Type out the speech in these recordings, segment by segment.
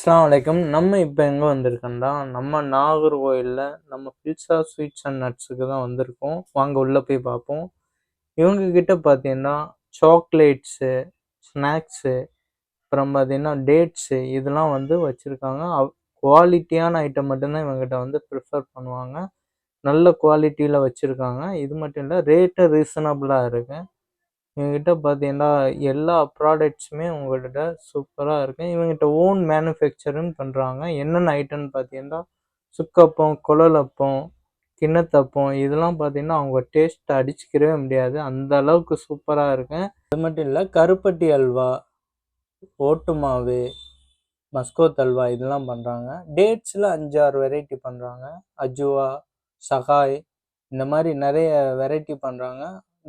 அஸ்ஸலாமு அலைக்கும். நம்ம இப்போ எங்கே வந்திருக்கோம்னா, நம்ம நாகர்கோயிலில் நம்ம ஃபில்சா ஸ்வீட்ஸ் அண்ட் நட்ஸுக்கு தான் வந்திருக்கோம். வாங்க உள்ளே போய் பார்ப்போம். இவங்க கிட்ட பார்த்தீங்கன்னா சாக்லேட்ஸு, ஸ்நாக்ஸு, அப்புறம் பார்த்தீங்கன்னா டேட்ஸு இதெல்லாம் வந்து வச்சுருக்காங்க. குவாலிட்டியான ஐட்டம் மட்டும்தான் இவங்ககிட்ட வந்து ப்ரிஃபர் பண்ணுவாங்க. நல்ல குவாலிட்டியில் வச்சுருக்காங்க. இது மட்டும் இல்லை, ரேட்டும் ரீசனபிளாக இருக்குது. இவங்ககிட்ட பார்த்தீங்கன்னா எல்லா ப்ராடக்ட்ஸுமே உங்கள்கிட்ட சூப்பராக இருக்குது. இவங்ககிட்ட ஓன் மேனுஃபேக்சரும் பண்ணுறாங்க. என்னென்ன ஐட்டம்னு பார்த்தீங்கன்னா சுக்கப்பம், குழலப்பம், கிண்ணத்தப்பம் இதெல்லாம் பார்த்தீங்கன்னா அவங்க டேஸ்ட்டை அடிச்சுக்கிறவே முடியாது. அந்த அளவுக்கு சூப்பராக இருக்கு. அது மட்டும் இல்லை, கருப்பட்டி அல்வா, ஓட்டு மாவு, மஸ்கோத் அல்வா இதெல்லாம் பண்ணுறாங்க. டேட்ஸில் 5-6 வெரைட்டி பண்ணுறாங்க. அஜுவா, சகாய் இந்த மாதிரி நிறைய வெரைட்டி பண்ணுறாங்க.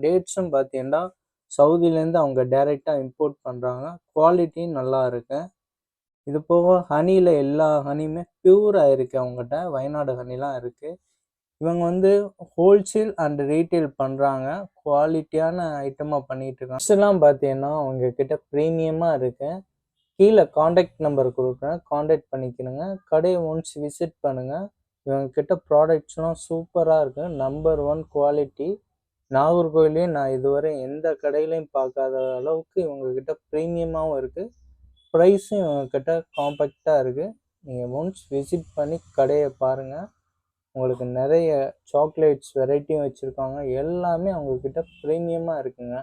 டேட்ஸும் பார்த்தீங்கன்னா சவுதியிலேருந்து அவங்க டைரெக்டாக இம்போர்ட் பண்ணுறாங்க. குவாலிட்டியும் நல்லா இருக்கு. இது போக ஹனியில் எல்லா ஹனியுமே பியூராக இருக்குது. அவங்ககிட்ட வயநாடு ஹனிலாம் இருக்குது. இவங்க வந்து ஹோல்சேல் அண்ட் ரீட்டைல் பண்ணுறாங்க. குவாலிட்டியான ஐட்டமாக பண்ணிகிட்டு இருக்காங்க. ட்ரெஸ்ஸெல்லாம் பார்த்தீங்கன்னா அவங்கக்கிட்ட ப்ரீமியமாக இருக்குது. கீழே காண்டாக்ட் நம்பர் கொடுக்குறேன், காண்டாக்ட் பண்ணிக்கணுங்க. கடையை ஒன்ஸ் விசிட் பண்ணுங்கள். இவங்கக்கிட்ட ப்ராடக்ட்ஸ்லாம் சூப்பராக இருக்குது. Number 1 quality. நாகர்கோயிலே நான் இதுவரை எந்த கடையிலையும் பார்க்காத அளவுக்கு இவங்கக்கிட்ட ப்ரீமியமாகவும் இருக்குது. ப்ரைஸும் இவங்கக்கிட்ட காம்பேக்டாக இருக்குது. நீங்கள் ஒன்ஸ் விசிட் பண்ணி கடையை பாருங்கள். உங்களுக்கு நிறைய சாக்லேட்ஸ் வெரைட்டியும் வச்சுருக்காங்க. எல்லாமே அவங்கக்கிட்ட ப்ரீமியமாக இருக்குங்க.